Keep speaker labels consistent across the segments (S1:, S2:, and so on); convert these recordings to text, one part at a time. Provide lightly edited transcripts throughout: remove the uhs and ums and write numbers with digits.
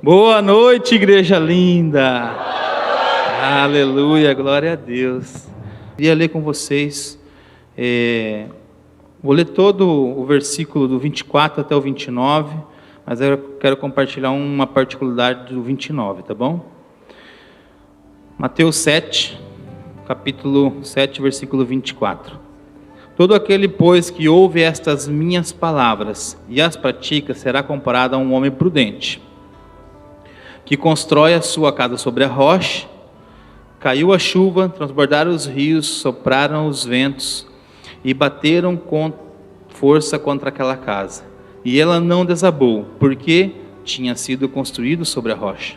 S1: Boa noite, igreja linda. Aleluia, glória a Deus. Queria ler com vocês, vou ler todo o versículo do 24 até o 29, mas eu quero compartilhar uma particularidade do 29, tá bom? Mateus 7, capítulo 7, versículo 24. Todo aquele, pois, que ouve estas minhas palavras e as pratica, será comparado a um homem prudente, que constrói a sua casa sobre a rocha. Caiu a chuva, transbordaram os rios, sopraram os ventos e bateram com força contra aquela casa. E ela não desabou, porque tinha sido construído sobre a rocha.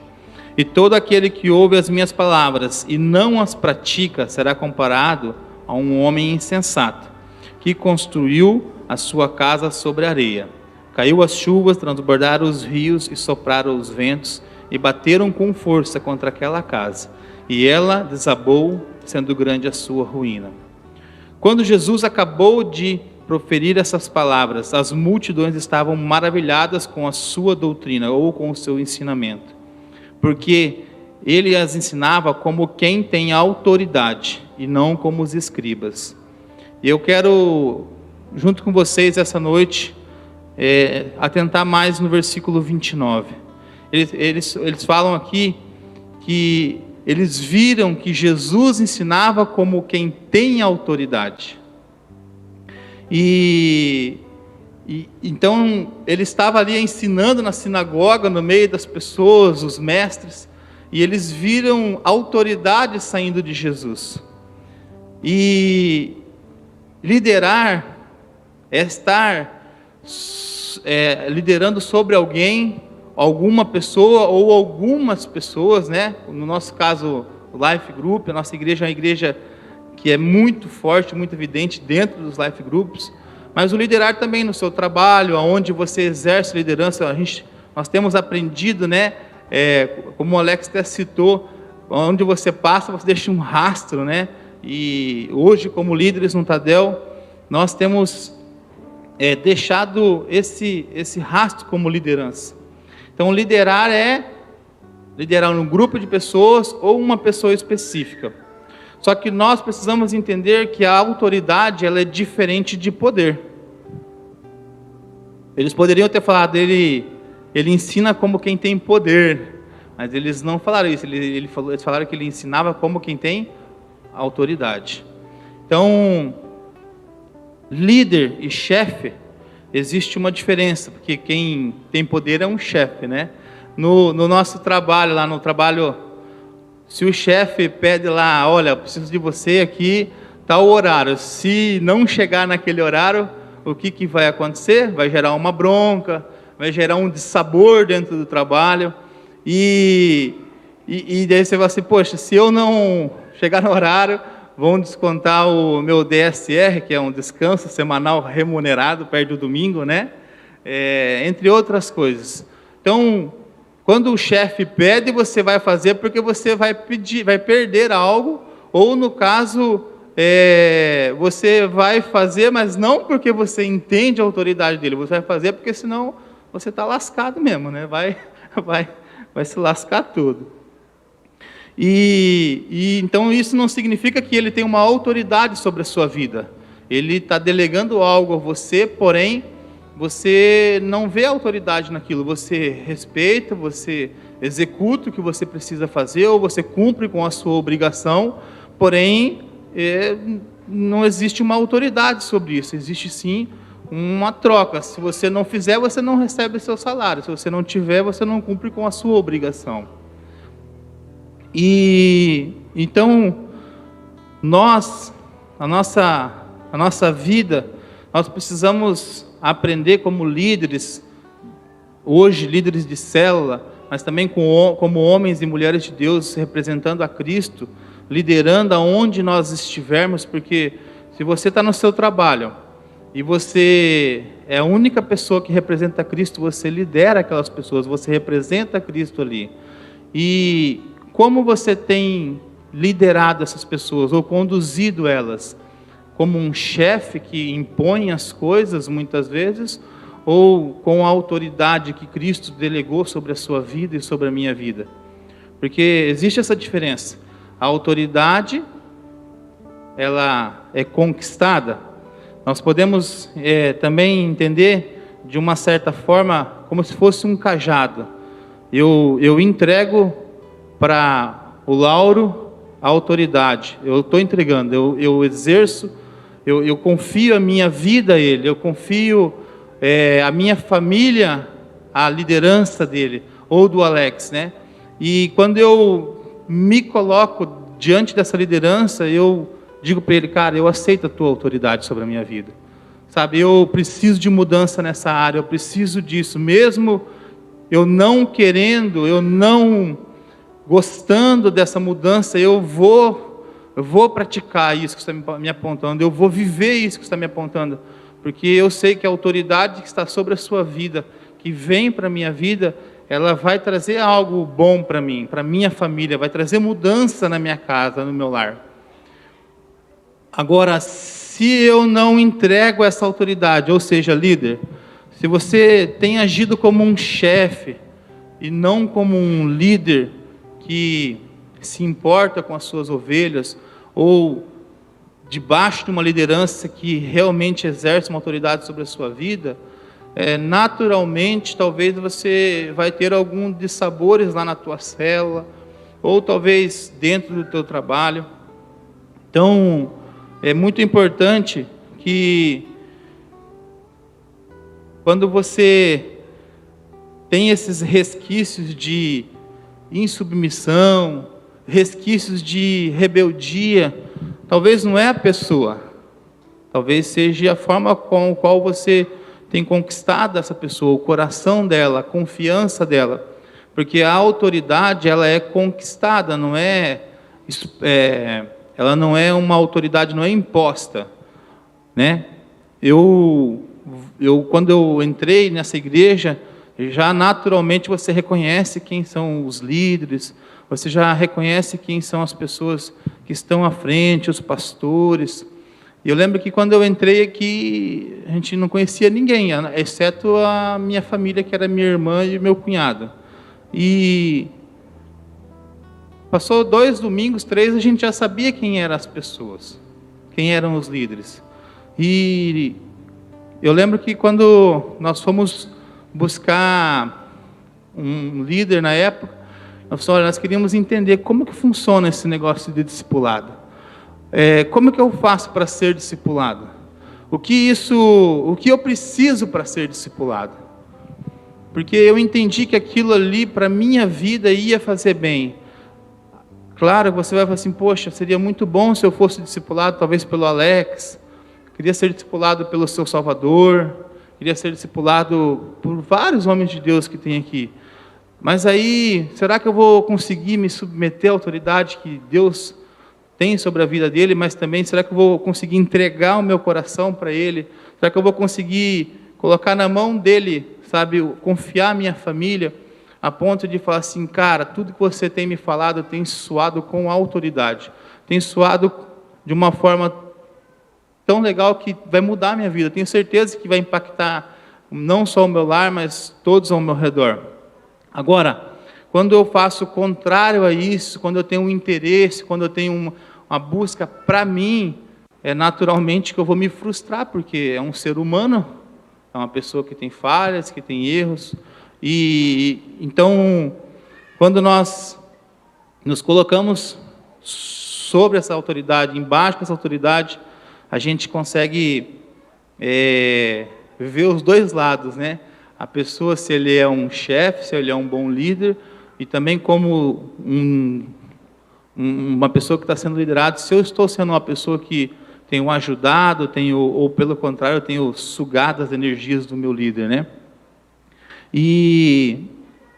S1: E todo aquele que ouve as minhas palavras e não as pratica, será comparado a um homem insensato, que construiu a sua casa sobre a areia. Caiu as chuvas, transbordaram os rios e sopraram os ventos e bateram com força contra aquela casa, e ela desabou, sendo grande a sua ruína. Quando Jesus acabou de proferir essas palavras, as multidões estavam maravilhadas com a sua doutrina, ou com o seu ensinamento, porque ele as ensinava como quem tem autoridade, e não como os escribas. E eu quero, junto com vocês essa noite, atentar mais no versículo 29. Eles falam aqui que eles viram que Jesus ensinava como quem tem autoridade. Então ele estava ali ensinando na sinagoga, no meio das pessoas, os mestres, e eles viram autoridade saindo de Jesus. E liderar é estar liderando sobre alguém, alguma pessoa ou algumas pessoas, né? No nosso caso, o Life Group, a nossa igreja é uma igreja que é muito forte, muito evidente dentro dos Life Groups, mas o liderar também no seu trabalho, onde você exerce liderança. Nós temos aprendido, né? Como o Alex até citou, onde você passa, você deixa um rastro, né? E hoje, como líderes no Tadel, nós temos deixado esse rastro como liderança. Então, liderar é liderar um grupo de pessoas ou uma pessoa específica. Só que nós precisamos entender que a autoridade, ela é diferente de poder. Eles poderiam ter falado, ele ensina como quem tem poder, mas eles não falaram isso. Eles falaram que ele ensinava como quem tem autoridade. Então, líder e chefe, existe uma diferença, porque quem tem poder é um chefe, né? No nosso trabalho, lá no trabalho, se o chefe pede lá, olha, eu preciso de você aqui, tal horário, se não chegar naquele horário, o que vai acontecer? Vai gerar uma bronca, vai gerar um dissabor dentro do trabalho, e daí você vai assim, poxa, se eu não chegar no horário, vão descontar o meu DSR, que é um descanso semanal remunerado, perto do domingo, né? Entre outras coisas. Então, quando o chefe pede, você vai fazer porque você vai perder algo, ou no caso, você vai fazer, mas não porque você entende a autoridade dele, você vai fazer porque senão você está lascado mesmo, né? Vai se lascar tudo. Então isso não significa que ele tem uma autoridade sobre a sua vida. Ele está delegando algo a você, porém, você não vê autoridade naquilo. Você respeita, você executa o que você precisa fazer, ou você cumpre com a sua obrigação, porém, não existe uma autoridade sobre isso. Existe sim uma troca. Se você não fizer, você não recebe seu salário. Se você não tiver, você não cumpre com a sua obrigação. Então, a nossa vida, nós precisamos aprender como líderes, hoje líderes de célula, mas também como homens e mulheres de Deus, representando a Cristo, liderando aonde nós estivermos, porque se você está no seu trabalho, e você é a única pessoa que representa Cristo, você lidera aquelas pessoas, você representa Cristo ali. E como você tem liderado essas pessoas, ou conduzido elas? Como um chefe que impõe as coisas, muitas vezes, ou com a autoridade que Cristo delegou sobre a sua vida e sobre a minha vida. Porque existe essa diferença. A autoridade, ela é conquistada. Nós podemos também entender, de uma certa forma, como se fosse um cajado. Eu entrego para o Lauro a autoridade. Eu estou entregando, eu exerço, eu confio a minha vida a ele, eu confio a minha família à liderança dele, ou do Alex, né? E quando eu me coloco diante dessa liderança, eu digo para ele, cara, eu aceito a tua autoridade sobre a minha vida. Sabe, eu preciso de mudança nessa área, eu preciso disso, mesmo eu não querendo, eu não gostando dessa mudança, eu vou praticar isso que você está me apontando, eu vou viver isso que você está me apontando, porque eu sei que a autoridade que está sobre a sua vida, que vem para a minha vida, ela vai trazer algo bom para mim, para a minha família, vai trazer mudança na minha casa, no meu lar. Agora, se eu não entrego essa autoridade, ou seja, líder, se você tem agido como um chefe e não como um líder que se importa com as suas ovelhas, ou debaixo de uma liderança que realmente exerce uma autoridade sobre a sua vida, naturalmente, talvez você vai ter algum dissabores lá na tua célula, ou talvez dentro do teu trabalho. Então, é muito importante que, quando você tem esses resquícios de insubmissão, resquícios de rebeldia, talvez não é a pessoa, talvez seja a forma com a qual você tem conquistado essa pessoa, o coração dela, a confiança dela, porque a autoridade, ela é conquistada, ela não é uma autoridade, não é imposta, né? Quando eu entrei nessa igreja, já naturalmente você reconhece quem são os líderes, você já reconhece quem são as pessoas que estão à frente, os pastores. E eu lembro que quando eu entrei aqui, a gente não conhecia ninguém, exceto a minha família, que era minha irmã e meu cunhado. E passou 2 domingos, 3, a gente já sabia quem eram as pessoas, quem eram os líderes. E eu lembro que quando nós fomos buscar um líder na época, nós queríamos entender como que funciona esse negócio de discipulado. Como que eu faço para ser discipulado? O que eu preciso para ser discipulado? Porque eu entendi que aquilo ali para minha vida ia fazer bem. Claro, você vai falar assim, poxa, seria muito bom se eu fosse discipulado talvez pelo Alex, queria ser discipulado pelo seu Salvador, queria ser discipulado por vários homens de Deus que tem aqui. Mas aí, será que eu vou conseguir me submeter à autoridade que Deus tem sobre a vida dele? Mas também, será que eu vou conseguir entregar o meu coração para ele? Será que eu vou conseguir colocar na mão dele, sabe, confiar a minha família, a ponto de falar assim, cara, tudo que você tem me falado tem soado com autoridade, tem soado de uma forma tão legal que vai mudar a minha vida, tenho certeza que vai impactar não só o meu lar, mas todos ao meu redor. Agora, quando eu faço o contrário a isso, quando eu tenho um interesse, quando eu tenho uma busca para mim, naturalmente que eu vou me frustrar, porque é um ser humano, é uma pessoa que tem falhas, que tem erros, e então, quando nós nos colocamos sobre essa autoridade, embaixo dessa autoridade, a gente consegue ver os dois lados, né? A pessoa, se ele é um chefe, se ele é um bom líder, e também como uma pessoa que está sendo liderada, se eu estou sendo uma pessoa que tenho ajudado, ou pelo contrário, eu tenho sugado as energias do meu líder, né? E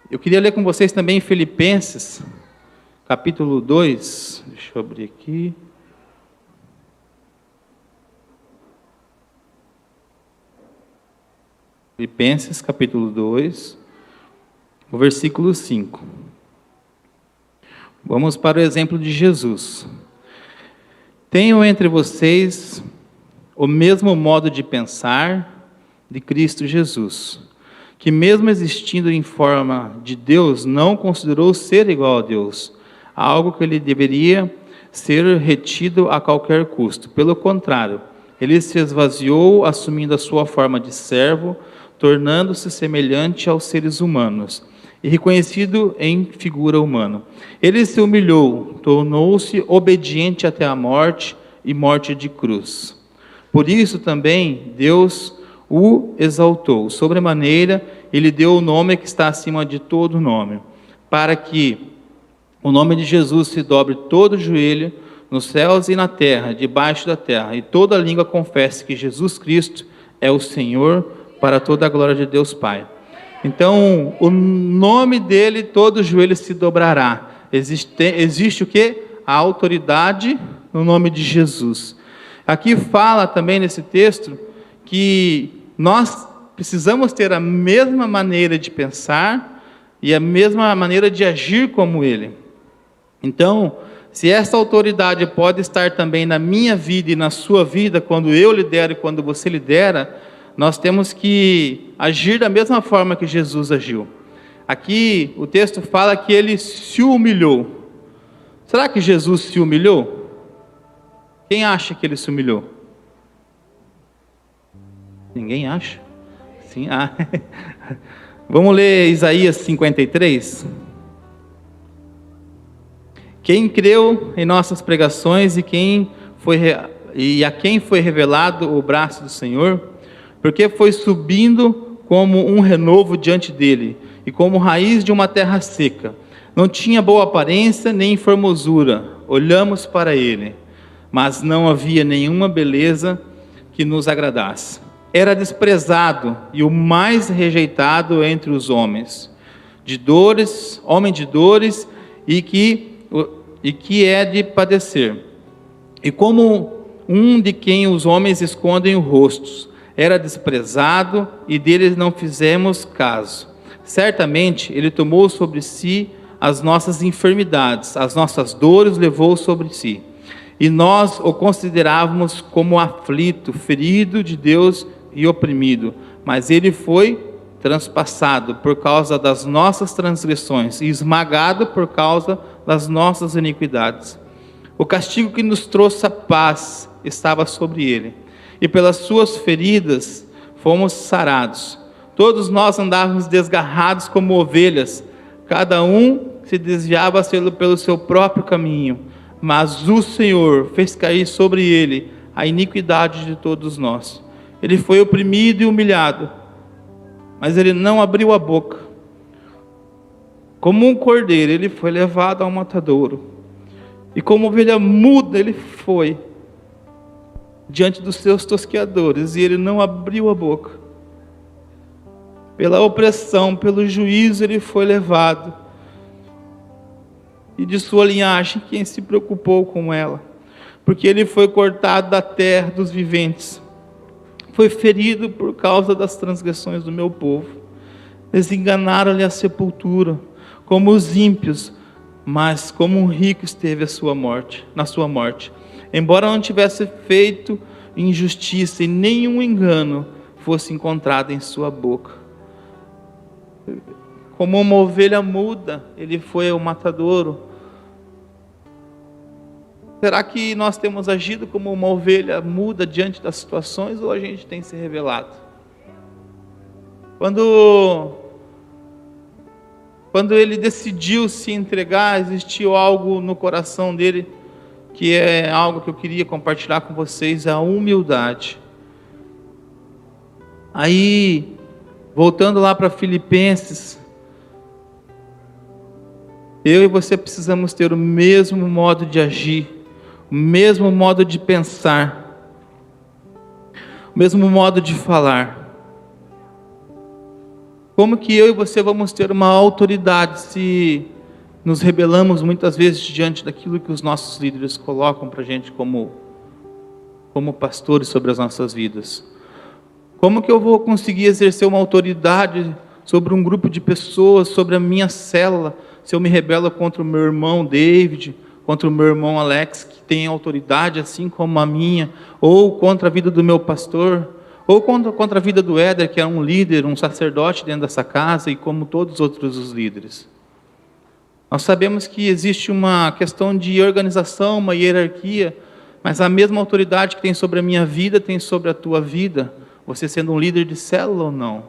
S1: eu queria ler com vocês também Filipenses, capítulo 2, deixa eu abrir aqui. Filipenses, capítulo 2, o versículo 5. Vamos para o exemplo de Jesus. Tenham entre vocês o mesmo modo de pensar, de Cristo Jesus, que mesmo existindo em forma de Deus, não considerou ser igual a Deus, algo que ele deveria ser retido a qualquer custo. Pelo contrário, ele se esvaziou, assumindo a sua forma de servo, tornando-se semelhante aos seres humanos, e reconhecido em figura humana. Ele se humilhou, tornou-se obediente até a morte, e morte de cruz. Por isso também Deus o exaltou sobremaneira, ele deu o nome que está acima de todo nome, para que o nome de Jesus se dobre todo o joelho, nos céus e na terra, debaixo da terra, e toda língua confesse que Jesus Cristo é o Senhor, para toda a glória de Deus Pai. Então, o nome dele, todo joelho se dobrará. Existe o quê? A autoridade no nome de Jesus. Aqui fala também nesse texto que nós precisamos ter a mesma maneira de pensar e a mesma maneira de agir como ele. Então, se essa autoridade pode estar também na minha vida e na sua vida, quando eu lidero e quando você lidera, nós temos que agir da mesma forma que Jesus agiu. Aqui o texto fala que ele se humilhou. Será que Jesus se humilhou? Quem acha que ele se humilhou? Ninguém acha? Sim, Vamos ler Isaías 53? Quem creu em nossas pregações e a quem foi revelado o braço do Senhor, porque foi subindo como um renovo diante dele, e como raiz de uma terra seca. Não tinha boa aparência nem formosura. Olhamos para ele, mas não havia nenhuma beleza que nos agradasse. Era desprezado e o mais rejeitado entre os homens, homem de dores e que é de padecer. E como um de quem os homens escondem o rosto, era desprezado e deles não fizemos caso. Certamente ele tomou sobre si as nossas enfermidades, as nossas dores levou sobre si. E nós o considerávamos como aflito, ferido de Deus e oprimido. Mas ele foi transpassado por causa das nossas transgressões e esmagado por causa das nossas iniquidades. O castigo que nos trouxe a paz estava sobre ele, e pelas suas feridas fomos sarados. Todos nós andávamos desgarrados como ovelhas, cada um se desviava pelo seu próprio caminho, mas o Senhor fez cair sobre ele a iniquidade de todos nós. Ele foi oprimido e humilhado, mas ele não abriu a boca. Como um cordeiro, ele foi levado ao matadouro, e como ovelha muda, ele foi diante dos seus tosqueadores, e ele não abriu a boca. Pela opressão, pelo juízo, ele foi levado, e de sua linhagem, quem se preocupou com ela? Porque ele foi cortado da terra dos viventes, foi ferido por causa das transgressões do meu povo. Eles enganaram-lhe a sepultura, como os ímpios, mas como um rico esteve na sua morte. Embora não tivesse feito injustiça e nenhum engano fosse encontrado em sua boca. Como uma ovelha muda, ele foi ao matadouro. Será que nós temos agido como uma ovelha muda diante das situações, ou a gente tem se revelado? Quando ele decidiu se entregar, existiu algo no coração dele, que é algo que eu queria compartilhar com vocês, a humildade. Aí, voltando lá para Filipenses, eu e você precisamos ter o mesmo modo de agir, o mesmo modo de pensar, o mesmo modo de falar. Como que eu e você vamos ter uma autoridade se nos rebelamos muitas vezes diante daquilo que os nossos líderes colocam para a gente como pastores sobre as nossas vidas? Como que eu vou conseguir exercer uma autoridade sobre um grupo de pessoas, sobre a minha célula, se eu me rebelo contra o meu irmão David, contra o meu irmão Alex, que tem autoridade assim como a minha, ou contra a vida do meu pastor, ou contra a vida do Éder, que é um líder, um sacerdote dentro dessa casa, e como todos os outros os líderes. Nós sabemos que existe uma questão de organização, uma hierarquia, mas a mesma autoridade que tem sobre a minha vida, tem sobre a tua vida, você sendo um líder de célula ou não.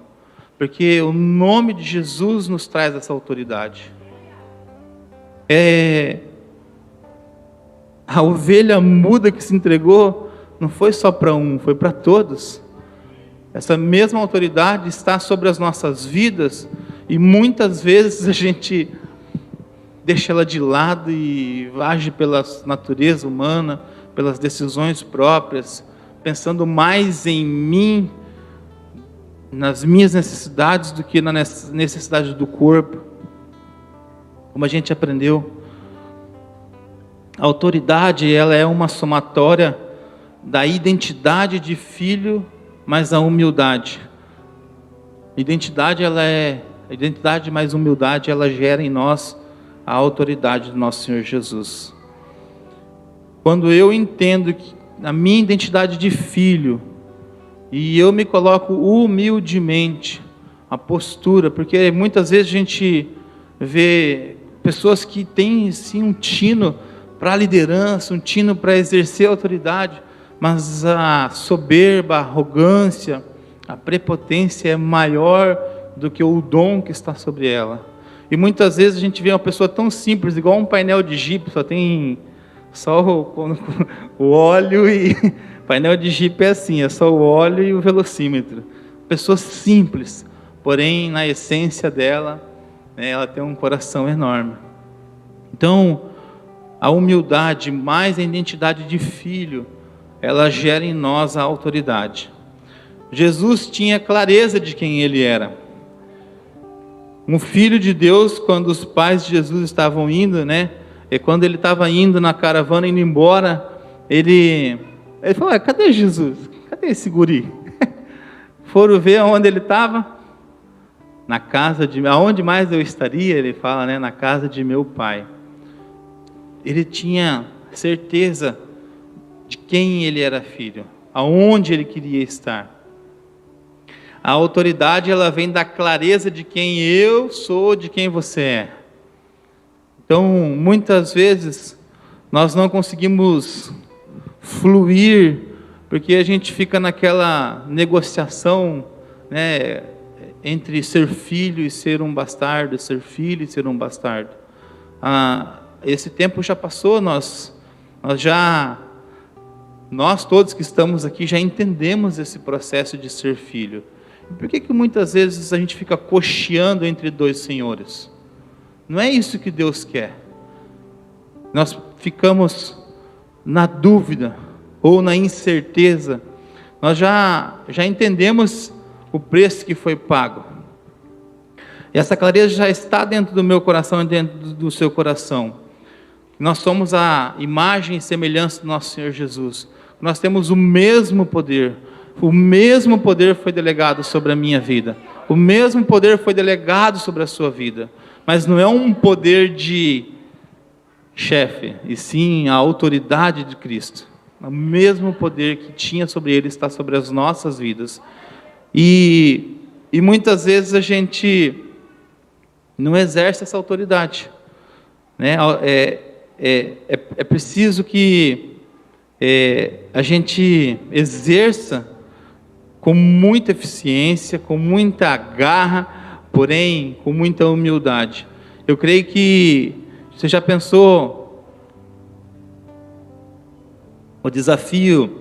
S1: Porque o nome de Jesus nos traz essa autoridade. A ovelha muda que se entregou, não foi só para um, foi para todos. Essa mesma autoridade está sobre as nossas vidas, e muitas vezes a gente deixa ela de lado e age pela natureza humana, pelas decisões próprias, pensando mais em mim, nas minhas necessidades, do que na necessidade do corpo. Como a gente aprendeu, a autoridade, ela é uma somatória da identidade de filho, mais a humildade. Identidade mais humildade, ela gera em nós a autoridade do nosso Senhor Jesus. Quando eu entendo que a minha identidade de filho, e eu me coloco humildemente, a postura, porque muitas vezes a gente vê pessoas que têm sim um tino para a liderança, um tino para exercer a autoridade, mas a soberba, a arrogância, a prepotência é maior do que o dom que está sobre ela. E muitas vezes a gente vê uma pessoa tão simples, igual um painel de Jeep, só o óleo e... painel de Jeep é assim, é só o óleo e o velocímetro. Pessoa simples, porém na essência dela, ela tem um coração enorme. Então, a humildade mais a identidade de filho, ela gera em nós a autoridade. Jesus tinha clareza de quem ele era. Um filho de Deus, quando os pais de Jesus estavam indo, e quando ele estava indo na caravana, indo embora, ele falou: cadê Jesus? Cadê esse guri? Foram ver aonde ele estava? Na casa aonde mais eu estaria? Ele fala, na casa de meu pai. Ele tinha certeza de quem ele era filho, aonde ele queria estar. A autoridade, ela vem da clareza de quem eu sou, de quem você é. Então, muitas vezes, nós não conseguimos fluir, porque a gente fica naquela negociação, entre ser filho e ser um bastardo, ser filho e ser um bastardo. Esse tempo já passou, nós todos que estamos aqui já entendemos esse processo de ser filho. Por que muitas vezes a gente fica cocheando entre dois senhores? Não é isso que Deus quer. Nós ficamos na dúvida ou na incerteza. Nós já entendemos o preço que foi pago. E essa clareza já está dentro do meu coração e dentro do seu coração. Nós somos a imagem e semelhança do nosso Senhor Jesus. Nós temos o mesmo poder. O mesmo poder foi delegado sobre a minha vida. O mesmo poder foi delegado sobre a sua vida. Mas não é um poder de chefe, e sim a autoridade de Cristo. O mesmo poder que tinha sobre ele está sobre as nossas vidas. E muitas vezes a gente não exerce essa autoridade. É preciso que a gente exerça com muita eficiência, com muita garra, porém com muita humildade. Eu creio que você já pensou o desafio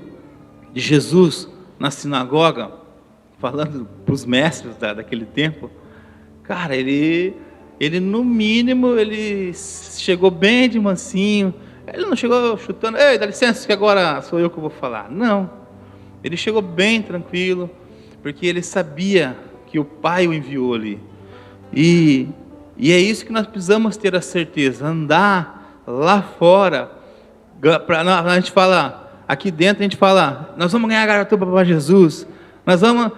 S1: de Jesus na sinagoga, falando para os mestres daquele tempo? Cara, ele no mínimo, ele chegou bem de mansinho. Ele não chegou chutando: ei, dá licença que agora sou eu que vou falar. Não. Ele chegou bem tranquilo, porque ele sabia que o Pai o enviou ali. E é isso que nós precisamos ter a certeza, andar lá fora. A gente fala, aqui dentro a gente fala, nós vamos ganhar a garatuba para Jesus, nós vamos...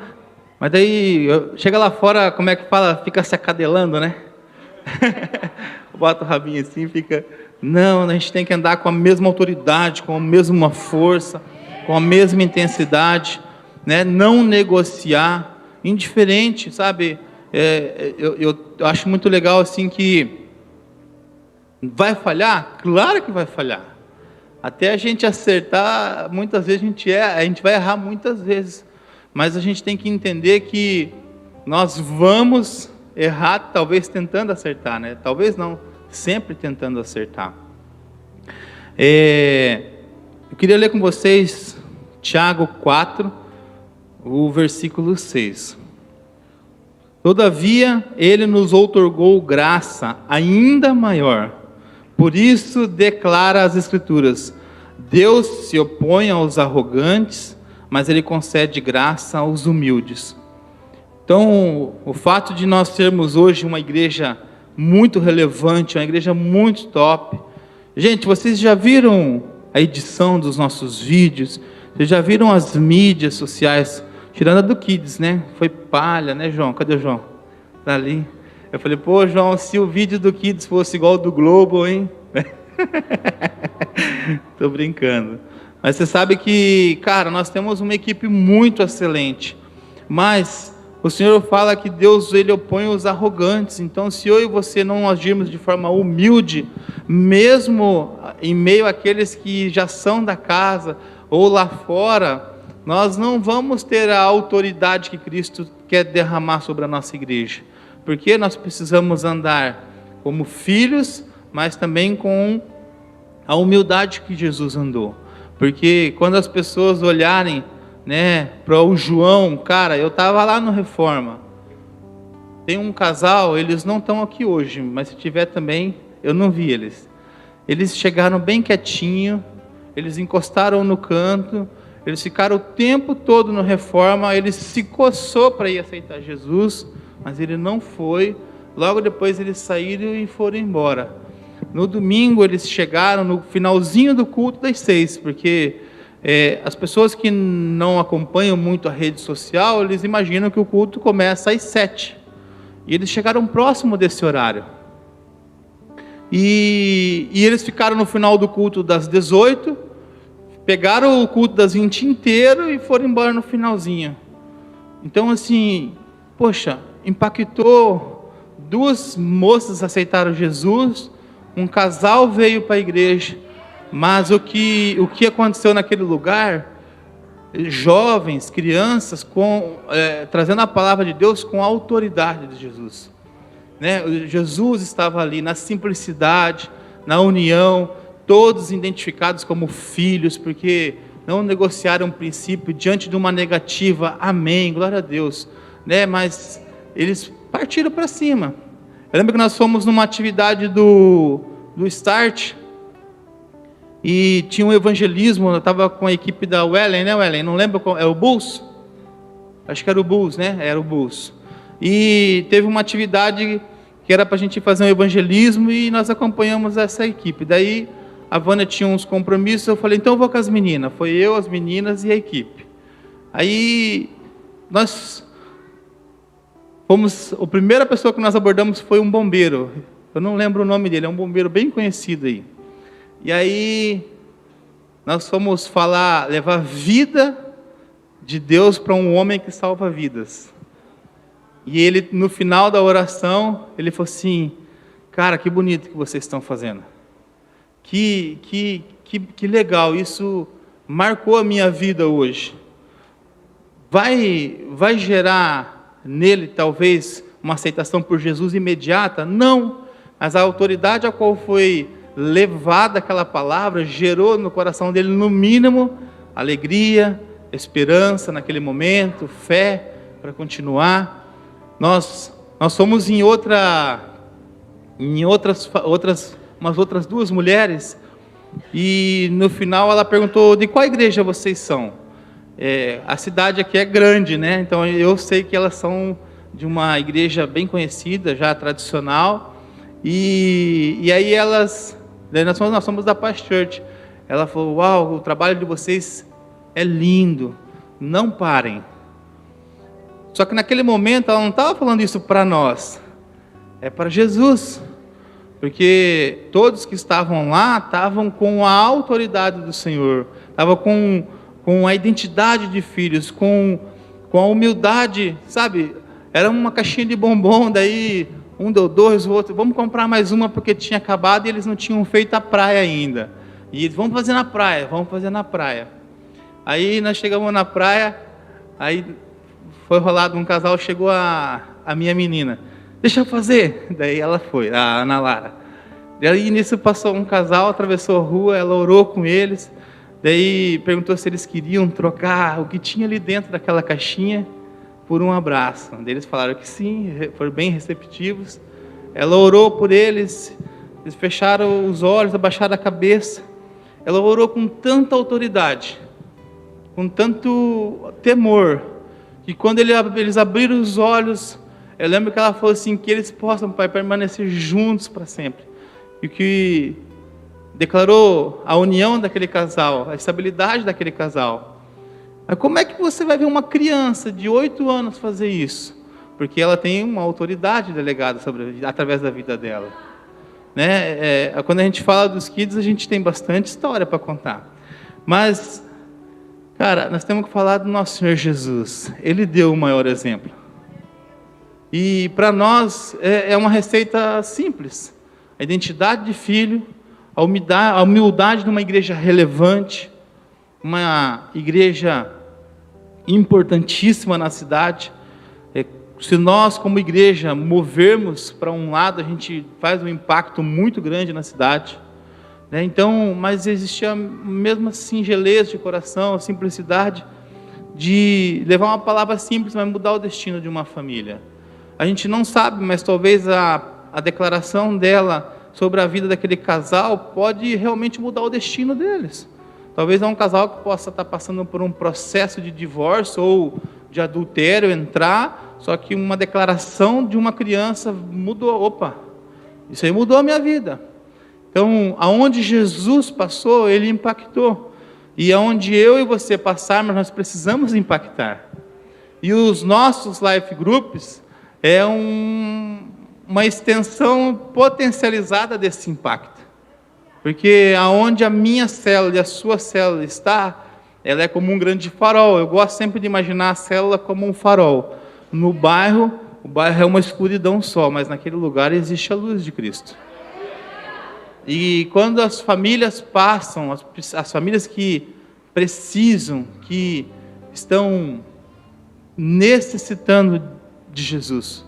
S1: Mas daí, chega lá fora, como é que fala? Fica se acadelando, Bota o rabinho assim, fica... Não, a gente tem que andar com a mesma autoridade, com a mesma força, com a mesma intensidade, né? Não negociar, indiferente, sabe? Eu acho muito legal assim que vai falhar? Claro que vai falhar. Até a gente acertar, muitas vezes a gente vai errar muitas vezes, mas a gente tem que entender que nós vamos errar, talvez tentando acertar, né? Talvez não, sempre tentando acertar. Eu queria ler com vocês Tiago 4, o versículo 6. Todavia, ele nos outorgou graça ainda maior. Por isso declara as Escrituras: Deus se opõe aos arrogantes, mas Ele concede graça aos humildes. Então, o fato de nós sermos hoje uma igreja muito relevante, uma igreja muito top. Gente, vocês já viram a edição dos nossos vídeos? Vocês já viram as mídias sociais? Tirando a do Kids, né? Foi palha, né, João? Cadê o João? Tá ali. Eu falei, pô, João, se o vídeo do Kids fosse igual ao do Globo, hein? Tô brincando. Mas você sabe que, cara, nós temos uma equipe muito excelente. Mas o Senhor fala que Deus, Ele opõe os arrogantes. Então, se eu e você não agirmos de forma humilde, mesmo em meio àqueles que já são da casa, ou lá fora, nós não vamos ter a autoridade que Cristo quer derramar sobre a nossa igreja. Porque nós precisamos andar como filhos, mas também com a humildade que Jesus andou. Porque quando as pessoas olharem, né, para o João, cara, eu estava lá no Reforma. Tem um casal, eles não estão aqui hoje, mas se tiver também, eu não vi eles. Eles chegaram bem quietinho, eles encostaram no canto, eles ficaram o tempo todo no Reforma, ele se coçou para ir aceitar Jesus, mas ele não foi. Logo depois eles saíram e foram embora. No domingo eles chegaram no finalzinho do culto das 6, porque as pessoas que não acompanham muito a rede social, eles imaginam que o culto começa às 7. E eles chegaram próximo desse horário. E eles ficaram no final do culto das 18, pegaram o culto das 20 inteiro e foram embora no finalzinho. Então, assim, poxa, impactou. 2 moças aceitaram Jesus, um casal veio para a igreja, mas o que aconteceu naquele lugar? Jovens, crianças, trazendo a palavra de Deus com a autoridade de Jesus, né? Jesus estava ali na simplicidade, na união, todos identificados como filhos, porque não negociaram um princípio diante de uma negativa. Amém, glória a Deus, né? Mas eles partiram para cima. Eu lembro que nós fomos numa atividade do Start, e tinha um evangelismo. Eu estava com a equipe da Wellen, né, Wellen? Não lembro qual, é o Bulls? Acho que era o Bulls, né? Era o Bulls. E teve uma atividade que era para a gente fazer um evangelismo, e nós acompanhamos essa equipe. Daí a Vânia tinha uns compromissos, eu falei, então eu vou com as meninas. Foi eu, as meninas e a equipe. Aí nós fomos, a primeira pessoa que nós abordamos foi um bombeiro. Eu não lembro o nome dele, é um bombeiro bem conhecido aí. E aí nós fomos levar vida de Deus para um homem que salva vidas. E ele, no final da oração, ele falou assim, cara, que bonito que vocês estão fazendo. Que legal, isso marcou a minha vida hoje. Vai gerar nele, talvez, uma aceitação por Jesus imediata? Não, mas a autoridade a qual foi levada aquela palavra gerou no coração dele, no mínimo, alegria, esperança naquele momento, fé para continuar. Nós fomos em umas outras 2 mulheres, e no final ela perguntou, de qual igreja vocês são? A cidade aqui é grande, né? Então eu sei que elas são de uma igreja bem conhecida, já tradicional, e aí nós somos da Paz Church. Ela falou, uau, o trabalho de vocês é lindo, não parem. Só que naquele momento ela não estava falando isso para nós, é para Jesus, porque todos que estavam lá estavam com a autoridade do Senhor, estavam com com a identidade de filhos, com a humildade, sabe? Era uma caixinha de bombom, daí um deu 2, o outro, vamos comprar mais uma porque tinha acabado e eles não tinham feito a praia ainda. E eles, vamos fazer na praia. Aí nós chegamos na praia, aí foi rolado um casal, chegou a minha menina, deixa eu fazer. Daí ela foi, a Ana Lara. Daí nisso passou um casal, atravessou a rua, ela orou com eles, daí perguntou se eles queriam trocar o que tinha ali dentro daquela caixinha por um abraço. Eles falaram que sim, foram bem receptivos. Ela orou por eles, eles fecharam os olhos, abaixaram a cabeça. Ela orou com tanta autoridade, com tanto temor, que quando eles abriram os olhos, eu lembro que ela falou assim, que eles possam, Pai, permanecer juntos para sempre. E que declarou a união daquele casal, a estabilidade daquele casal. Mas como é que você vai ver uma criança de 8 anos fazer isso? Porque ela tem uma autoridade delegada através da vida dela. Né? Quando a gente fala dos kids, a gente tem bastante história para contar. Mas, cara, nós temos que falar do nosso Senhor Jesus. Ele deu o maior exemplo. E para nós é uma receita simples. A identidade de filho, a humildade de uma igreja relevante, uma igreja importantíssima na cidade. Se nós, como igreja, movermos para um lado, a gente faz um impacto muito grande na cidade. Né? Então, mas existia a mesma singeleza de coração, a simplicidade de levar uma palavra simples, mas mudar o destino de uma família. A gente não sabe, mas talvez a declaração dela sobre a vida daquele casal pode realmente mudar o destino deles. Talvez é um casal que possa estar passando por um processo de divórcio ou de adultério, entrar, só que uma declaração de uma criança mudou. Opa, isso aí mudou a minha vida. Então, aonde Jesus passou, Ele impactou. E aonde eu e você passarmos, nós precisamos impactar. E os nossos life groups é uma extensão potencializada desse impacto. Porque aonde a minha célula e a sua célula está, ela é como um grande farol. Eu gosto sempre de imaginar a célula como um farol. No bairro, o bairro é uma escuridão só, mas naquele lugar existe a luz de Cristo. E quando as famílias passam, as famílias que precisam, que estão necessitando de Jesus.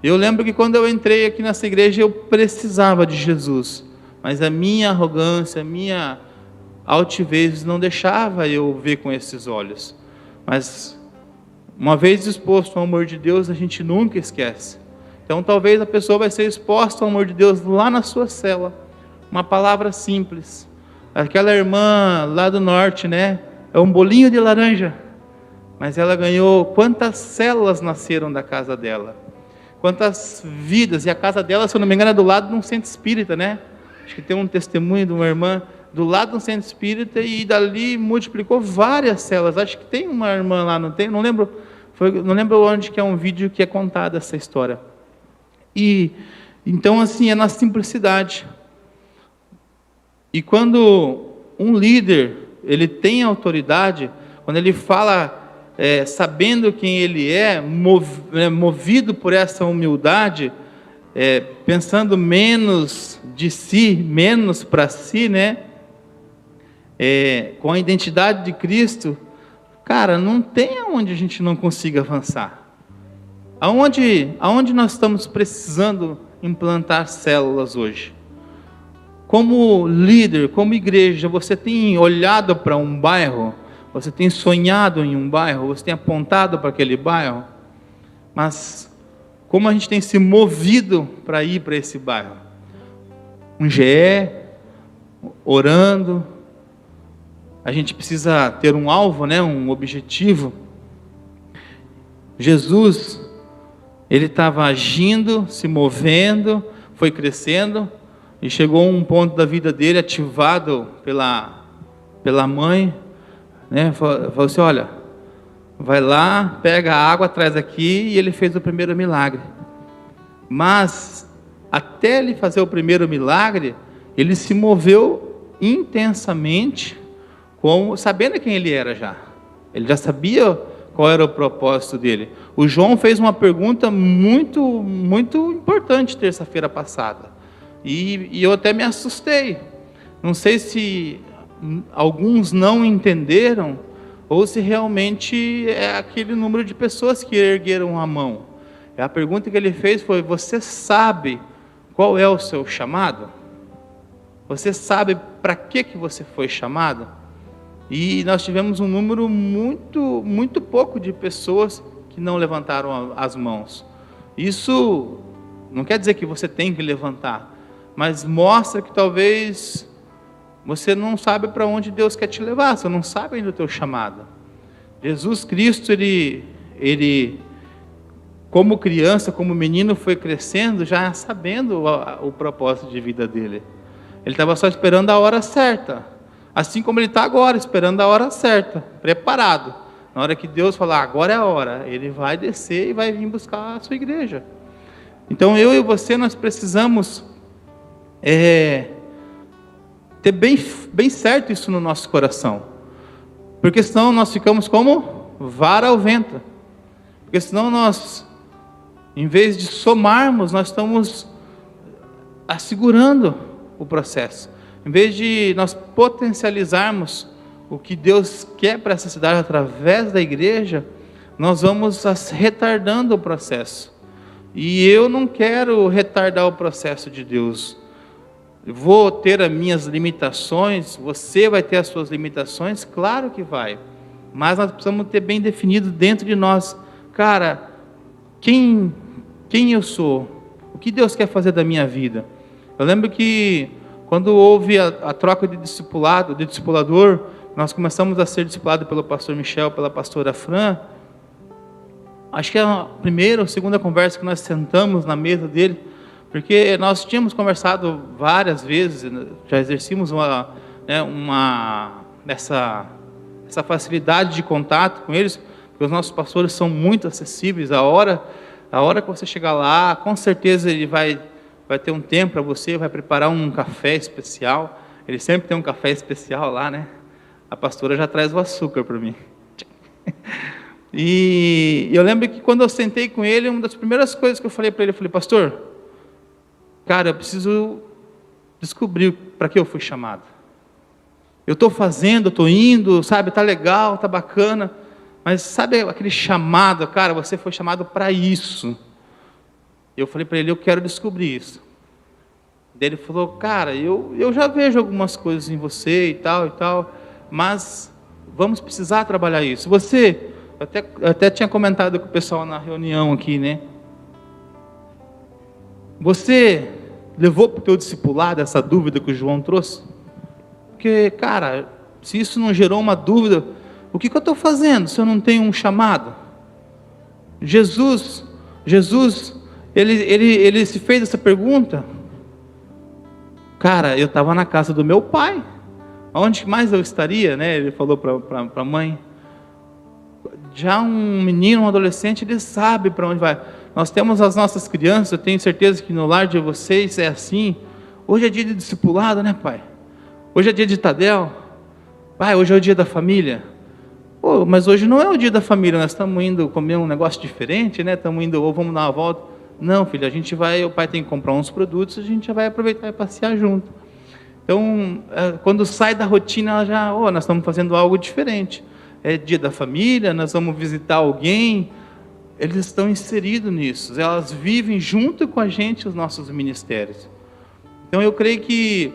S1: Eu lembro que quando eu entrei aqui nessa igreja, eu precisava de Jesus. Mas a minha arrogância, a minha altivez não deixava eu ver com esses olhos. Mas uma vez exposto ao amor de Deus, a gente nunca esquece. Então talvez a pessoa vai ser exposta ao amor de Deus lá na sua cela. Uma palavra simples. Aquela irmã lá do norte, né? É um bolinho de laranja. Mas ela ganhou, quantas células nasceram da casa dela? Quantas vidas? E a casa dela, se eu não me engano, é do lado de um centro espírita, né? Acho que tem um testemunho de uma irmã do lado de um centro espírita e dali multiplicou várias células. Acho que tem uma irmã lá, não tem? Não lembro onde que é um vídeo que é contado essa história. E então assim, é na simplicidade. E quando um líder, ele tem autoridade, quando ele fala sabendo quem ele é, movido por essa humildade, pensando menos de si, menos para si, né? Com a identidade de Cristo, cara, não tem aonde a gente não consiga avançar. Aonde nós estamos precisando implantar células hoje? Como líder, como igreja, você tem olhado para um bairro? Você tem sonhado em um bairro? Você tem apontado para aquele bairro? Mas como a gente tem se movido para ir para esse bairro? Um GE, orando. A gente precisa ter um alvo, né? Um objetivo. Jesus, ele estava agindo, se movendo, foi crescendo, e chegou um ponto da vida dele, ativado pela mãe, né? Falou assim, olha, vai lá, pega a água, traz aqui, e ele fez o primeiro milagre. Mas, até ele fazer o primeiro milagre, ele se moveu intensamente, sabendo quem ele era já. Ele já sabia qual era o propósito dele. O João fez uma pergunta muito, muito importante terça-feira passada. E eu até me assustei. Não sei se alguns não entenderam, ou se realmente é aquele número de pessoas que ergueram a mão. A pergunta que ele fez foi: você sabe qual é o seu chamado? Você sabe para que você foi chamado? E nós tivemos um número muito, muito pouco de pessoas que não levantaram as mãos. Isso não quer dizer que você tem que levantar, mas mostra que talvez você não sabe para onde Deus quer te levar, você não sabe ainda o teu chamado. Jesus Cristo, ele como criança, como menino, foi crescendo já sabendo o propósito de vida dele. Ele estava só esperando a hora certa, assim como ele está agora, esperando a hora certa, preparado. Na hora que Deus falar, agora é a hora, ele vai descer e vai vir buscar a sua igreja. Então eu e você, nós precisamos ter bem certo isso no nosso coração, porque senão nós ficamos como vara ao vento, porque senão nós, em vez de somarmos, nós estamos assegurando o processo. Em vez de nós potencializarmos o que Deus quer para essa cidade através da igreja, nós vamos retardando o processo. E eu não quero retardar o processo de Deus. Vou ter as minhas limitações, você vai ter as suas limitações, claro que vai. Mas nós precisamos ter bem definido dentro de nós, cara, quem eu sou? O que Deus quer fazer da minha vida? Eu lembro que quando houve a troca de discipulado, de discipulador, nós começamos a ser discipulados pelo pastor Michel, pela pastora Fran. Acho que é a primeira ou segunda conversa que nós sentamos na mesa dele, porque nós tínhamos conversado várias vezes, já exercíamos essa facilidade de contato com eles, porque os nossos pastores são muito acessíveis. A hora que você chegar lá, com certeza ele vai ter um tempo para você, vai preparar um café especial. Ele sempre tem um café especial lá, né? A pastora já traz o açúcar para mim. E eu lembro que quando eu sentei com ele, uma das primeiras coisas que eu falei para ele, eu falei: pastor, cara, eu preciso descobrir para que eu fui chamado. Eu estou fazendo, estou indo, sabe, está legal, está bacana, mas sabe aquele chamado, cara, você foi chamado para isso. Eu falei para ele: eu quero descobrir isso. Daí ele falou: cara, eu já vejo algumas coisas em você e tal, mas vamos precisar trabalhar isso. Você, eu até tinha comentado com o pessoal na reunião aqui, né? Você levou para o teu discipulado essa dúvida que o João trouxe? Porque, cara, se isso não gerou uma dúvida, o que eu estou fazendo se eu não tenho um chamado? Jesus, ele se fez essa pergunta. Cara, eu estava na casa do meu pai, onde mais eu estaria, né? Ele falou para a mãe. Já um menino, um adolescente, ele sabe para onde vai. Nós temos as nossas crianças, eu tenho certeza que no lar de vocês é assim. Hoje é dia de discipulado, né, pai? Hoje é dia de Tadel. Pai, hoje é o dia da família. Pô, mas hoje não é o dia da família, nós estamos indo comer um negócio diferente, né? Estamos indo, ou vamos dar uma volta. Não, filho, a gente vai, o pai tem que comprar uns produtos, a gente já vai aproveitar e passear junto. Então, quando sai da rotina, nós estamos fazendo algo diferente. É dia da família, nós vamos visitar alguém. Eles estão inseridos nisso, elas vivem junto com a gente os nossos ministérios. Então eu creio que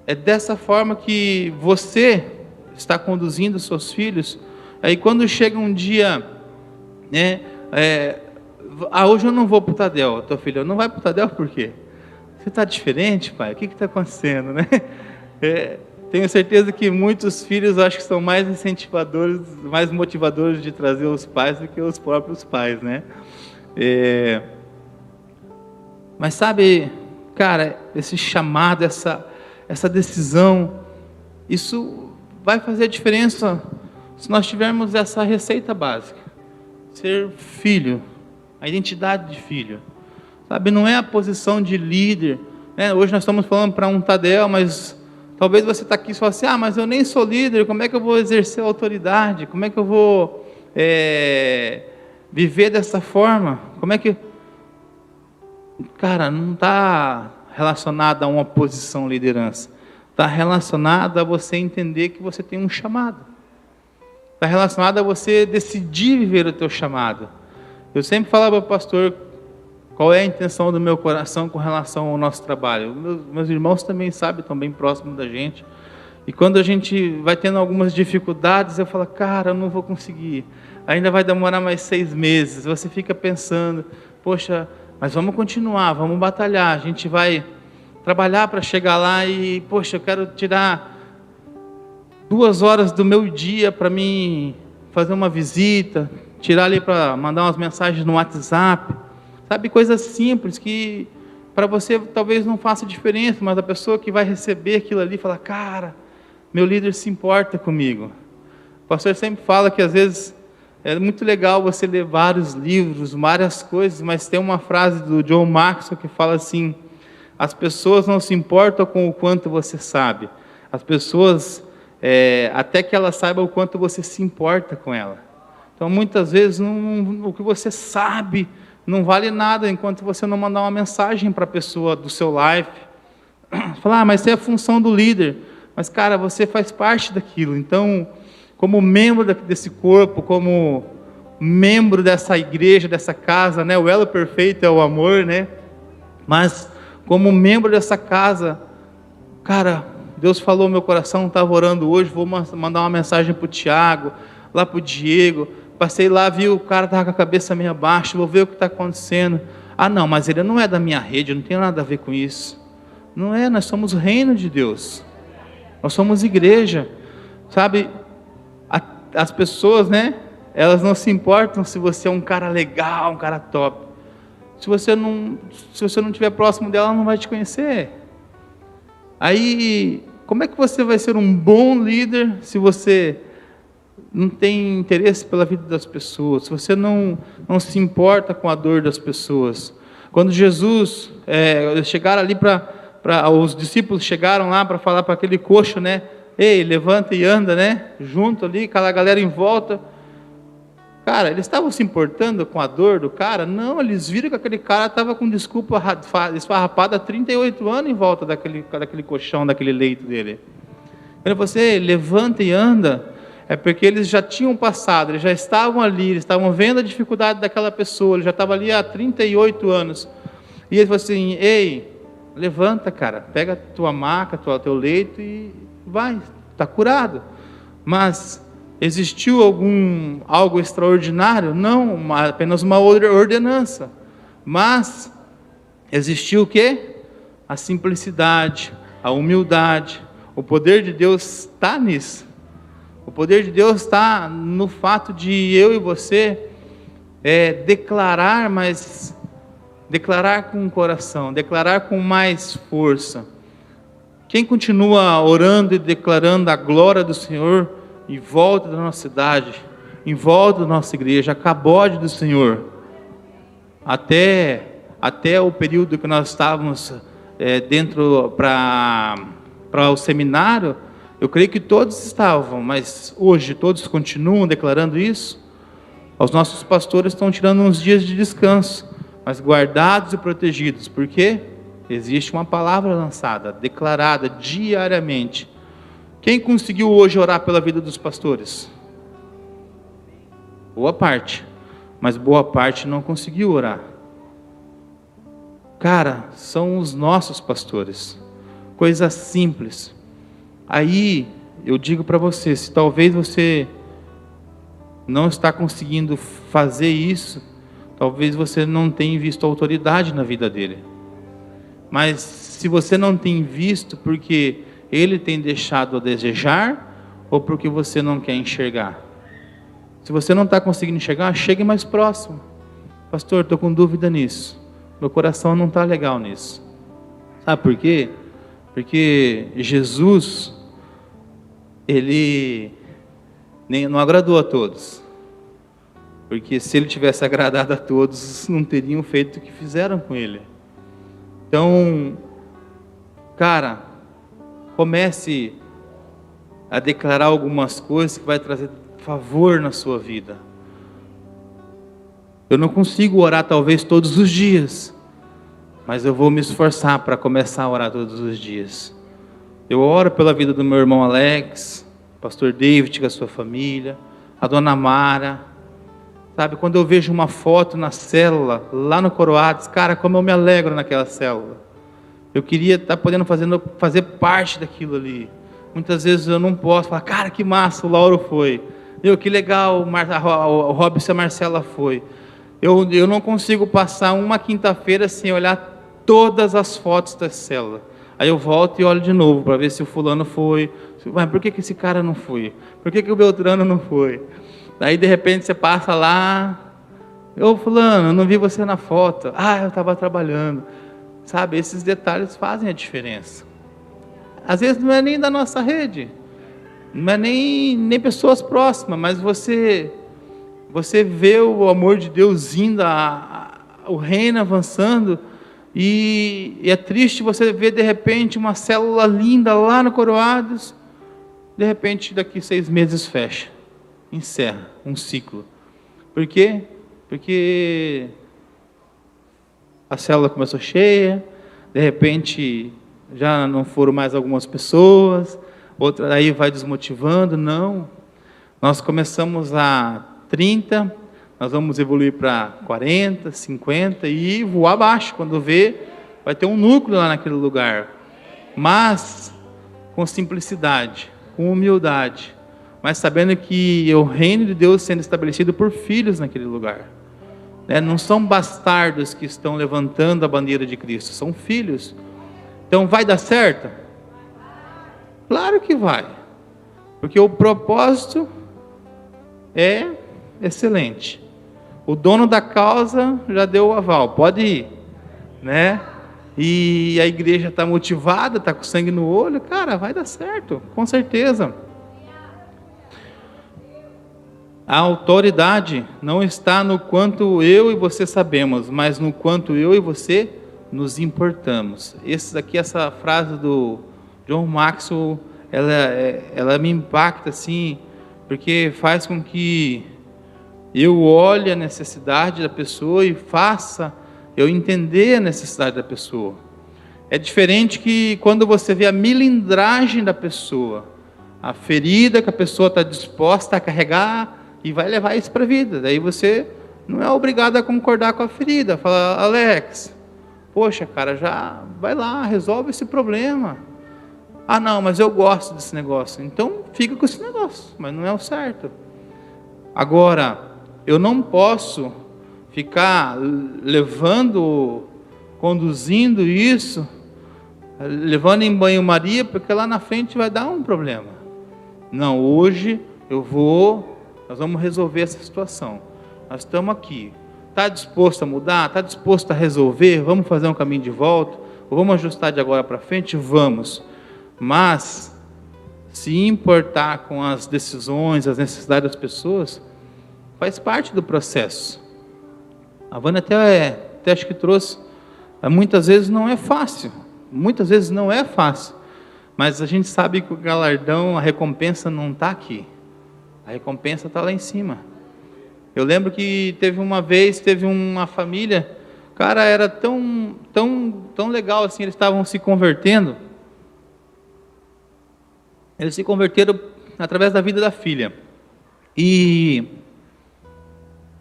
S1: é dessa forma que você está conduzindo os seus filhos. Aí quando chega um dia, né, hoje eu não vou para o Tadel. Teu filho não vai para o Tadel por quê? Você está diferente, pai? O que está acontecendo, né? Tenho certeza que muitos filhos acho que são mais incentivadores, mais motivadores de trazer os pais do que os próprios pais, né? Mas sabe, cara, esse chamado, essa decisão, isso vai fazer a diferença se nós tivermos essa receita básica. Ser filho, a identidade de filho. Sabe, não é a posição de líder, né? Hoje nós estamos falando para um Tadel, mas Talvez você está aqui e fala assim, mas eu nem sou líder, como é que eu vou exercer a autoridade? Como é que eu vou viver dessa forma? Como é que... Cara, não está relacionado a uma posição liderança. Está relacionado a você entender que você tem um chamado. Está relacionado a você decidir viver o teu chamado. Eu sempre falava para o pastor qual é a intenção do meu coração com relação ao nosso trabalho. Meus irmãos também sabem, estão bem próximos da gente. E quando a gente vai tendo algumas dificuldades, eu falo, cara, eu não vou conseguir. Ainda vai demorar mais 6 meses. Você fica pensando, poxa, mas vamos continuar, vamos batalhar. A gente vai trabalhar para chegar lá e, poxa, eu quero tirar 2 horas do meu dia para mim fazer uma visita, tirar ali para mandar umas mensagens no WhatsApp. Sabe, coisas simples que para você talvez não faça diferença, mas a pessoa que vai receber aquilo ali fala, cara, meu líder se importa comigo. O pastor sempre fala que às vezes é muito legal você ler vários livros, várias coisas, mas tem uma frase do John Maxwell que fala assim, as pessoas não se importam com o quanto você sabe, as pessoas, até que elas saibam o quanto você se importa com ela. Então muitas vezes o que você sabe não vale nada enquanto você não mandar uma mensagem para a pessoa do seu life. Falar, mas isso é a função do líder. Mas, cara, você faz parte daquilo. Então, como membro desse corpo, como membro dessa igreja, dessa casa, né? O elo perfeito é o amor, né? Mas, como membro dessa casa, cara, Deus falou no meu coração, estava orando hoje, vou mandar uma mensagem para o Tiago, lá para o Diego. Passei lá, vi o cara estava com a cabeça meio abaixo, vou ver o que está acontecendo. Não, mas ele não é da minha rede, não tem nada a ver com isso. Não é, nós somos o reino de Deus. Nós somos igreja. Sabe, as pessoas, né, elas não se importam se você é um cara legal, um cara top. Se você não estiver próximo dela, ela não vai te conhecer. Aí, como é que você vai ser um bom líder se você não tem interesse pela vida das pessoas, se você não se importa com a dor das pessoas? Quando Jesus, chegaram ali os discípulos chegaram lá para falar para aquele coxo, né? Ei, levanta e anda, né? Junto ali, aquela galera em volta. Cara, eles estavam se importando com a dor do cara? Não, eles viram que aquele cara estava com desculpa esfarrapada há 38 anos em volta daquele colchão, daquele leito dele. Quando você levanta e anda, é porque eles já tinham passado, eles já estavam ali, eles estavam vendo a dificuldade daquela pessoa, ele já estava ali há 38 anos. E ele falou assim, ei, levanta, cara, pega a tua maca, teu leito e vai, está curado. Mas existiu algo extraordinário? Não, apenas uma ordenança. Mas existiu o quê? A simplicidade, a humildade. O poder de Deus está nisso. O poder de Deus está no fato de eu e você declarar, mas declarar com o coração, declarar com mais força. Quem continua orando e declarando a glória do Senhor em volta da nossa cidade, em volta da nossa igreja, a cabode do Senhor, até o período que nós estávamos dentro para o seminário, eu creio que todos estavam, mas hoje todos continuam declarando isso. Os nossos pastores estão tirando uns dias de descanso, mas guardados e protegidos, porque existe uma palavra lançada, declarada diariamente. Quem conseguiu hoje orar pela vida dos pastores? Boa parte, mas boa parte não conseguiu orar. Cara, são os nossos pastores, coisas simples. Aí, eu digo para você, se talvez você não está conseguindo fazer isso, talvez você não tenha visto autoridade na vida dele. Mas se você não tem visto porque ele tem deixado a desejar, ou porque você não quer enxergar? Se você não está conseguindo enxergar, chegue mais próximo. Pastor, estou com dúvida nisso. Meu coração não está legal nisso. Sabe por quê? Porque Jesus, ele não agradou a todos. Porque se ele tivesse agradado a todos, não teriam feito o que fizeram com ele. Então, cara, comece a declarar algumas coisas que vai trazer favor na sua vida. Eu não consigo orar talvez todos os dias, mas eu vou me esforçar para começar a orar todos os dias. Eu oro pela vida do meu irmão Alex, pastor David com a sua família, a dona Mara. Sabe, quando eu vejo uma foto na célula, lá no Coroados, cara, como eu me alegro naquela célula. Eu queria estar podendo fazer parte daquilo ali. Muitas vezes eu não posso falar, cara, que massa, o Lauro foi. Meu, que legal, o Robson e a Marcela foi. Eu não consigo passar uma quinta-feira sem olhar todas as fotos da célula. Aí eu volto e olho de novo para ver se o fulano foi. Mas por que esse cara não foi? Por que o Beltrano não foi? Aí de repente você passa lá, ô fulano, eu não vi você na foto. Ah, eu estava trabalhando. Sabe, esses detalhes fazem a diferença. Às vezes não é nem da nossa rede, não é nem pessoas próximas, mas você vê o amor de Deus indo, o reino avançando, e é triste você ver de repente uma célula linda lá no Coroados, de repente daqui 6 meses fecha, encerra um ciclo. Por quê? Porque a célula começou cheia, de repente já não foram mais algumas pessoas, outra aí vai desmotivando. Não, nós começamos a 30, nós vamos evoluir para 40, 50 e voar abaixo. Quando vê, vai ter um núcleo lá naquele lugar, mas com simplicidade, com humildade, mas sabendo que o reino de Deus sendo estabelecido por filhos naquele lugar, né? Não são bastardos que estão levantando a bandeira de Cristo, são filhos. Então vai dar certo? Claro que vai, porque o propósito é excelente. O dono da causa já deu o aval, pode ir, né? E a igreja está motivada, está com sangue no olho, cara, vai dar certo, com certeza. A autoridade não está no quanto eu e você sabemos, mas no quanto eu e você nos importamos. Essa frase do John Maxwell, ela me impacta assim, porque faz com que eu olhe a necessidade da pessoa e faça eu entender a necessidade da pessoa. É diferente que quando você vê a milindragem da pessoa, a ferida que a pessoa está disposta a carregar e vai levar isso para a vida. Daí você não é obrigado a concordar com a ferida. Fala, Alex, poxa, cara, já vai lá, resolve esse problema. Ah, não, mas eu gosto desse negócio. Então fica com esse negócio, mas não é o certo. Agora, eu não posso ficar conduzindo isso, levando em banho-maria, porque lá na frente vai dar um problema. Não, hoje nós vamos resolver essa situação. Nós estamos aqui. Está disposto a mudar? Está disposto a resolver? Vamos fazer um caminho de volta? Ou vamos ajustar de agora para frente? Vamos. Mas, se importar com as decisões, as necessidades das pessoas, faz parte do processo. A Vânia até acho que trouxe, muitas vezes não é fácil, mas a gente sabe que o galardão, a recompensa não está aqui, a recompensa está lá em cima. Eu lembro que teve uma família, cara, era tão legal assim, eles estavam se convertendo, eles se converteram através da vida da filha, e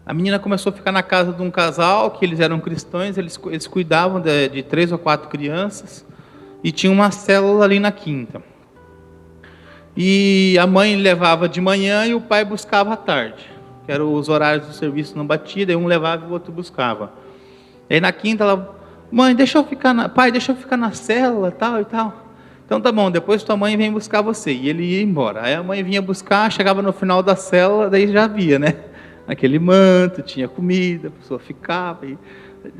S1: a menina começou a ficar na casa de um casal, que eles eram cristãos, eles cuidavam de 3 ou 4 crianças, e tinha uma célula ali na quinta. E a mãe levava de manhã e o pai buscava à tarde, que eram os horários do serviço não batiam, daí um levava e o outro buscava. E aí na quinta ela, pai, deixa eu ficar na célula, tal e tal. Então tá bom, depois tua mãe vem buscar você. E ele ia embora. Aí a mãe vinha buscar, chegava no final da célula, daí já via, né? Aquele manto, tinha comida, a pessoa ficava, e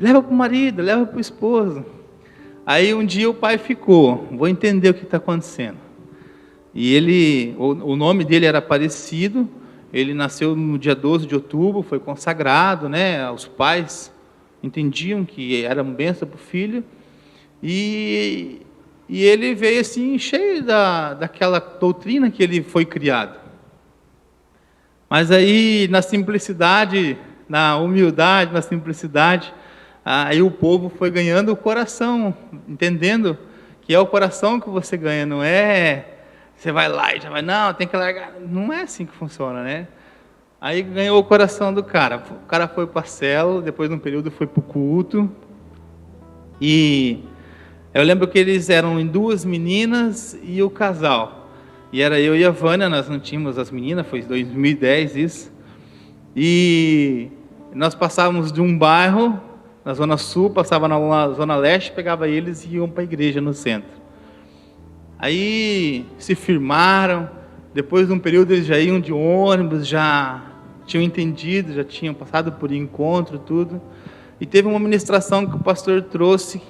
S1: leva para o marido, leva para o esposo. Aí um dia o pai ficou, vou entender o que está acontecendo. E o nome dele era Aparecido, ele nasceu no dia 12 de outubro, foi consagrado, né? Os pais entendiam que era uma bênção para o filho, e E ele veio assim, cheio daquela doutrina que ele foi criado. Mas aí, na simplicidade, na humildade, na simplicidade, aí o povo foi ganhando o coração, entendendo que é o coração que você ganha, não é você vai lá e já vai, não, tem que largar. Não é assim que funciona, né? Aí ganhou o coração do cara. O cara foi para a célula, depois de um período foi para o culto. E eu lembro que eles eram em 2 meninas e o casal. E era eu e a Vânia, nós não tínhamos as meninas, foi em 2010 isso. E nós passávamos de um bairro, na Zona Sul, passava na Zona Leste, pegava eles e iam para a igreja no centro. Aí se firmaram, depois de um período eles já iam de ônibus, já tinham entendido, já tinham passado por encontro, tudo. E teve uma ministração que o pastor trouxe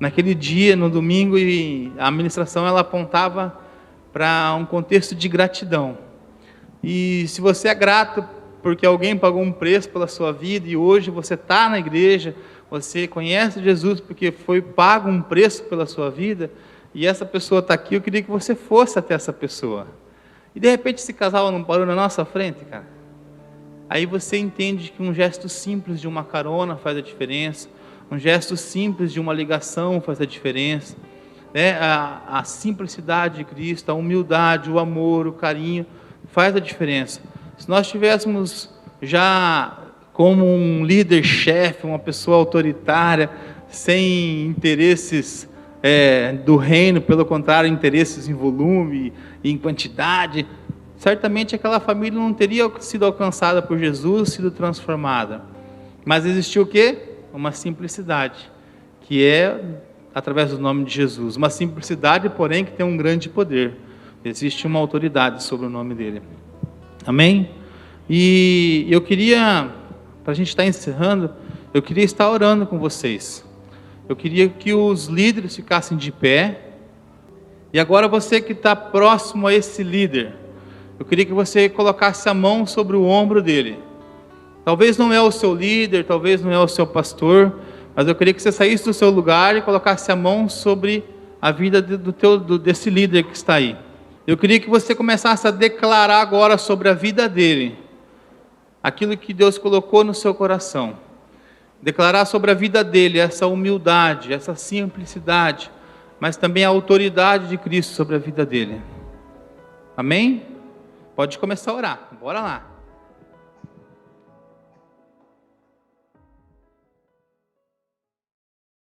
S1: naquele dia, no domingo, e a ministração ela apontava para um contexto de gratidão. E se você é grato porque alguém pagou um preço pela sua vida e hoje você está na igreja, você conhece Jesus porque foi pago um preço pela sua vida, e essa pessoa está aqui, eu queria que você fosse até essa pessoa. E de repente esse casal não parou na nossa frente, cara. Aí você entende que um gesto simples de uma carona faz a diferença, um gesto simples de uma ligação faz a diferença, né? A simplicidade de Cristo, a humildade, o amor, o carinho, faz a diferença. Se nós tivéssemos já como um líder-chefe, uma pessoa autoritária, sem interesses do reino, pelo contrário, interesses em volume e em quantidade, certamente aquela família não teria sido alcançada por Jesus, sido transformada. Mas existiu o quê? Uma simplicidade, que é através do nome de Jesus. Uma simplicidade, porém, que tem um grande poder. Existe uma autoridade sobre o nome dele. Amém? E eu queria, para a gente estar encerrando, eu queria estar orando com vocês. Eu queria que os líderes ficassem de pé. E agora você que está próximo a esse líder, eu queria que você colocasse a mão sobre o ombro dele. Talvez não é o seu líder, talvez não é o seu pastor, mas eu queria que você saísse do seu lugar e colocasse a mão sobre a vida desse líder que está aí. Eu queria que você começasse a declarar agora sobre a vida dele, aquilo que Deus colocou no seu coração. Declarar sobre a vida dele essa humildade, essa simplicidade, mas também a autoridade de Cristo sobre a vida dele. Amém? Pode começar a orar, bora lá.